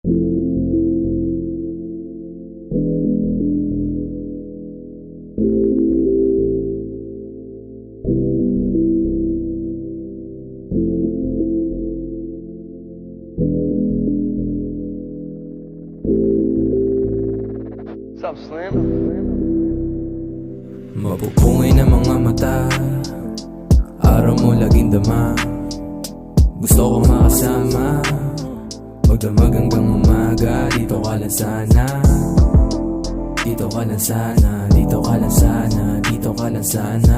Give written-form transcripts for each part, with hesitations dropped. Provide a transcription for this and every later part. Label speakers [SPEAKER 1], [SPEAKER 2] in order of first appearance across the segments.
[SPEAKER 1] What's up, Slim?
[SPEAKER 2] Mapupungay na mga mata, araw mo laging dama. Gusto kong makasama, magdamag hanggang umaga. Dito ka lang sana, dito ka lang sana, dito ka lang sana, dito ka lang sana,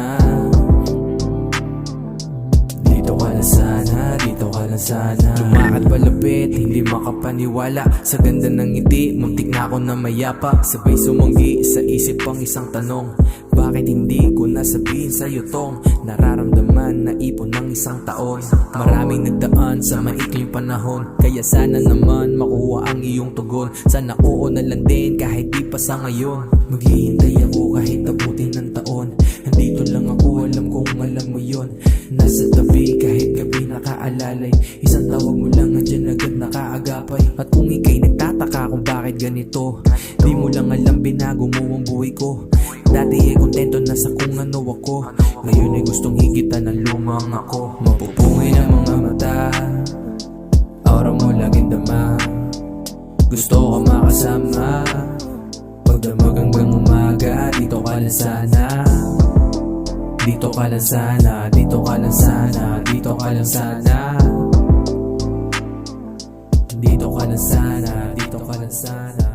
[SPEAKER 2] dito ka lang sana, dito ka lang sana. Lumakad palapit, hindi makapaniwala sa ganda ng ngiti, muntik na ako na mayapa. Sabay sumunggi sa isip ang isang tanong, bakit hindi ko nasabihin sa'yo tong nararamdaman na ipon ng isang taon? Maraming nagdaan sa maikling panahon, kaya sana naman makuha ang iyong tugon. Sana oo na lang din kahit di pa sa ngayon. Maghihintay ako kahit abutin ng taon. Nandito lang ako, alam kong alam mo yon. Nasa tabi kahit gabi nakaalalay, isang tawag mo lang andyan agad nakaagapay. At kung ika'y nagtataka kung bakit ganito, di mo lang alam binago mo ang buhay ko. Dati ay kontento na sa kung ano ako, ngayon ay gustong higitan ng lumang ako. Mapupungay ng mga mata, aura mo laging dama. Gusto ko makasama, pagdamag hanggang umaga. Dito ka lang sana, dito ka lang sana, dito ka lang sana, dito ka lang sana, dito ka lang sana, dito ka lang sana.